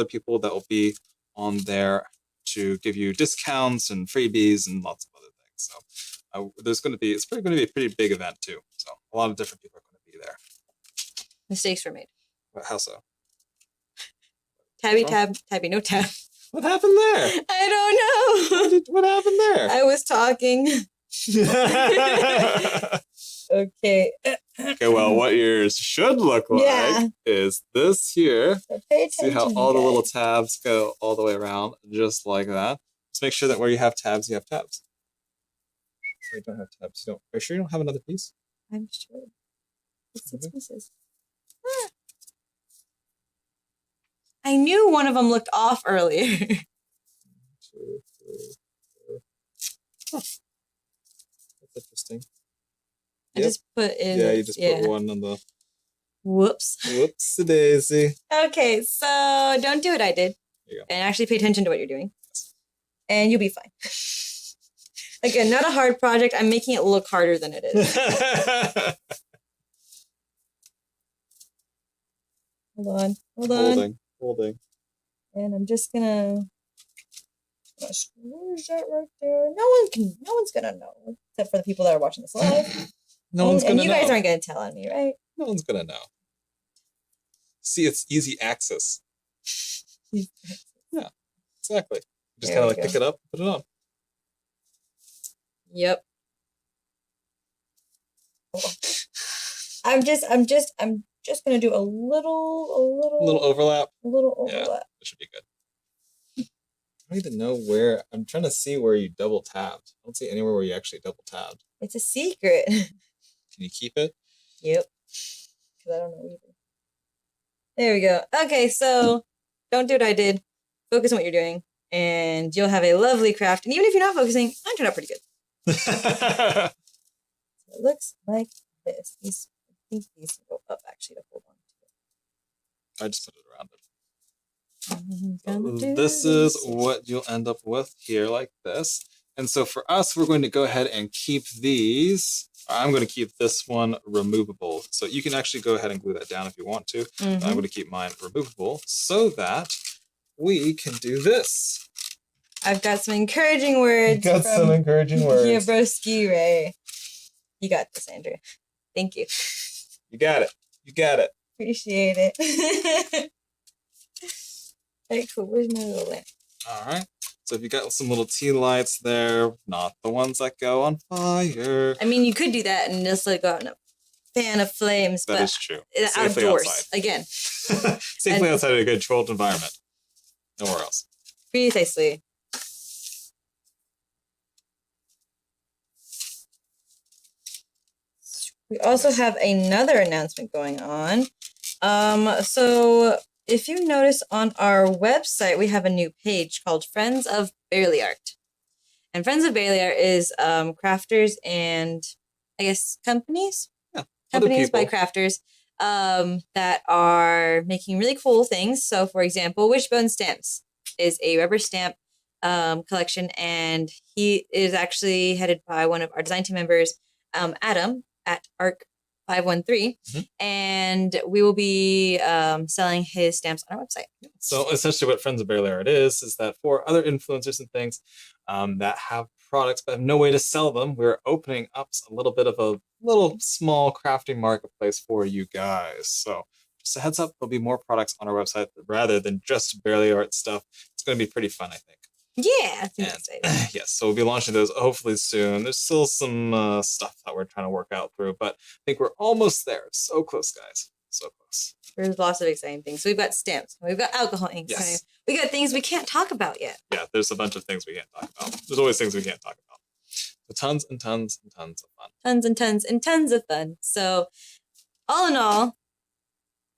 people that will be on there to give you discounts and freebies and lots of other things. So It's probably going to be a pretty big event too. So a lot of different people are going to be there. Mistakes were made. How so? Tabby, no tab. What happened there? I don't know. What happened there? I was talking. Okay. Okay, well, what yours should look like is this here. So pay attention. See how all the little tabs go all the way around, just like that. Just make sure that where you have tabs, you have tabs. Where you don't have tabs, you don't. Are you sure you don't have another piece? I'm sure. It's 6 pieces. I knew one of them looked off earlier. 1, 2, 3, 4. Huh. That's interesting. I just put in. Yeah, you just put one on the. Whoops. Whoopsie daisy. Okay, so don't do what I did. There you go. And actually pay attention to what you're doing. And you'll be fine. Again, not a hard project. I'm making it look harder than it is. Hold on. Holding. And I'm just gonna squish that right there. No one's gonna know, except for the people that are watching this live. No one's gonna know. And you guys aren't gonna tell on me, right? No one's gonna know. See, it's easy access. Yeah, exactly. Just kind of like pick it up, put it on. Yep. I'm just gonna do a little overlap. Yeah, that should be good. I don't even know where. I'm trying to see where you double tabbed. I don't see anywhere where you actually double tabbed. It's a secret. Can you keep it? Yep. Because I don't know either. There we go. Okay, so don't do what I did. Focus on what you're doing, and you'll have a lovely craft. And even if you're not focusing, mine turned out pretty good. So it looks like this. I think these can go up actually to hold on to it. I just put it around it. So this is what you'll end up with here, like this. And so for us, we're going to go ahead and keep these. I'm going to keep this one removable. So you can actually go ahead and glue that down if you want to. I'm going to keep mine removable so that we can do this. I've got some encouraging words. You got some encouraging words. Yeah, broski Ray. You got this, Andrea. Thank you. You got it. You got it. Appreciate it. Very cool. Where's my little lamp? All right. So if you got some little tea lights there, not the ones that go on fire. I mean, you could do that and just like go out in a fan of flames. That is true. Safely outdoors outside. Again. Safely outside in a controlled environment. Nowhere else. Precisely. We also have another announcement going on. So if you notice on our website, we have a new page called Friends of Barely Art. And Friends of Barely Art is crafters and, I guess, companies? Yeah, companies by crafters that are making really cool things. So, for example, Wishbone Stamps is a rubber stamp collection, and he is actually headed by one of our design team members, Adam, at ARC 513, and we will be selling his stamps on our website. So essentially what Friends of Barely Art is that for other influencers and things that have products but have no way to sell them, we're opening up a little bit of a little small crafting marketplace for you guys. So just a heads up, there'll be more products on our website rather than just Barely Art stuff. It's going to be pretty fun, I think. Yeah, yes, so we'll be launching those hopefully soon. There's still some stuff that we're trying to work out through, but I think we're almost there. So close, guys. So close. There's lots of exciting things. So we've got stamps. We've got alcohol inks. Yes. We got things we can't talk about yet. Yeah, there's a bunch of things we can't talk about. There's always things we can't talk about. So tons and tons and tons of fun. Tons and tons and tons of fun. So all in all,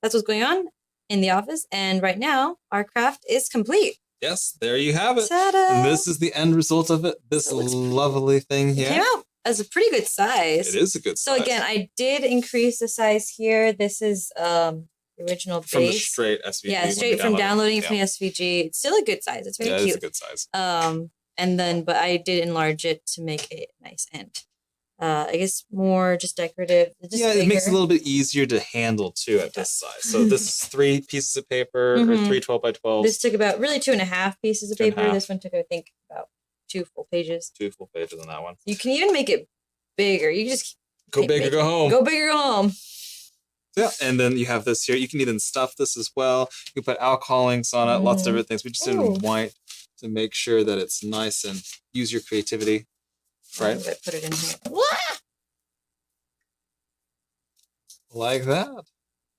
that's what's going on in the office. And right now, our craft is complete. Yes, there you have it. Ta-da! And this is the end result of it. This lovely thing here. It came out as a pretty good size. It is a good size. So again, I did increase the size here. This is the original base. From the straight SVG. Yeah, straight from downloading it from the SVG. It's still a good size. It's very cute. It's a good size. And then, but I did enlarge it to make it nice and I guess more just decorative. Just yeah, bigger. It makes it a little bit easier to handle too at this size. So this is 3 pieces of paper or 3 12 by 12. This took about really 2.5 pieces of paper. This one took, I think, about 2 full pages. 2 full pages on that one. You can even make it bigger. You just Go big or go home. Go big or go home. Yeah, and then you have this here. You can even stuff this as well. You can put alcohol inks on it, lots of different things. We just did it in white to make sure that it's nice and use your creativity, right? I put it in here. Like that.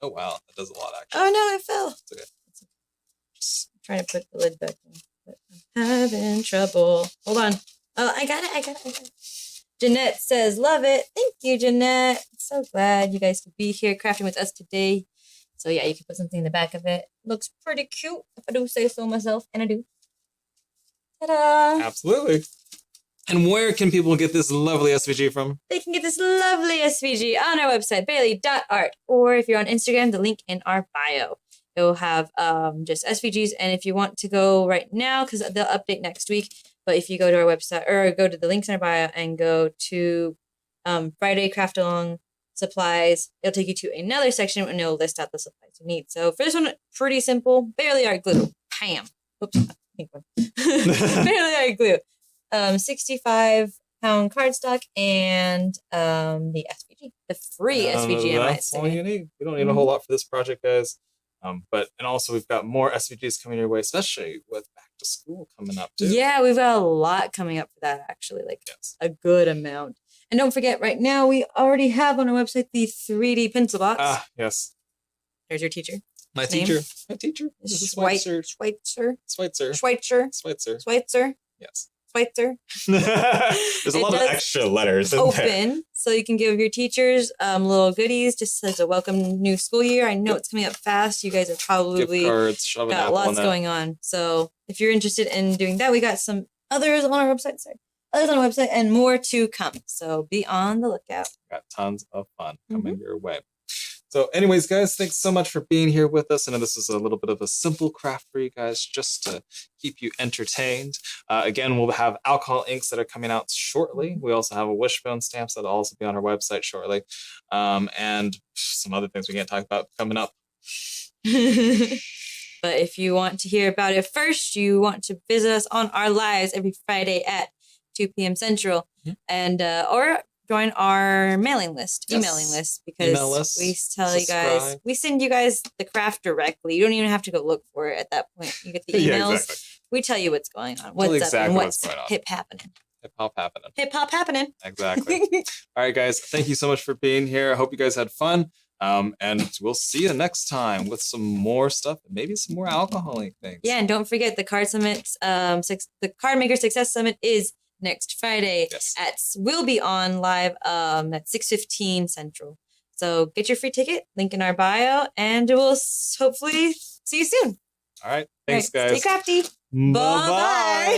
Oh, wow. That does a lot, actually. Oh, no, it fell. It's okay. Just trying to put the lid back in. But I'm having trouble. Hold on. Oh, I got it. Jeanette says, love it. Thank you, Jeanette. So glad you guys could be here crafting with us today. So, yeah, you can put something in the back of it. Looks pretty cute, if I do say so myself. And I do. Ta-da! Absolutely. And where can people get this lovely SVG from? They can get this lovely SVG on our website, bailey.art. Or if you're on Instagram, the link in our bio. It'll have just SVGs. And if you want to go right now, because they'll update next week. But if you go to our website or go to the links in our bio and go to Friday Craft Along supplies, it'll take you to another section and it'll list out the supplies you need. So for this one, pretty simple. Barely art glue. Bam. Oops. Pink one. Barely art glue. 65-pound cardstock and the SVG, the free SVG. That's all you need. We don't need a whole lot for this project, guys. And also we've got more SVGs coming your way, especially with back to school coming up too. Yeah, we've got a lot coming up for that actually, a good amount. And don't forget, right now we already have on our website the 3D pencil box. Ah, yes. There's your teacher. My teacher. This is Schweitzer. Yes. Schweitzer. There's a lot of extra letters in there. So you can give your teachers little goodies just as a welcome new school year. I know it's coming up fast. You guys have probably got lots going on. So if you're interested in doing that, we got some others on our website. And more to come. So be on the lookout. Got tons of fun coming your way. So anyways, guys, thanks so much for being here with us. I know this is a little bit of a simple craft for you guys just to keep you entertained. Again, we'll have alcohol inks that are coming out shortly. We also have a wishbone stamps that'll also be on our website shortly. And some other things we can't talk about coming up. But if you want to hear about it first, you want to visit us on our lives every Friday at 2 p.m. Central. And or join our emailing list, because we tell you guys, we send you guys the craft directly. You don't even have to go look for it at that point. You get the emails. Exactly. We tell you what's going on, what's up, and what's happening. Hip hop happening. Exactly. All right, guys. Thank you so much for being here. I hope you guys had fun. And we'll see you next time with some more stuff, and maybe some more alcoholic things. Yeah, and don't forget the Card Summit, the Card Maker Success Summit is next Friday. We'll be on live at 6:15 Central. So get your free ticket, link in our bio, and we'll hopefully see you soon. All right. Thanks, guys. Stay crafty. Bye-bye.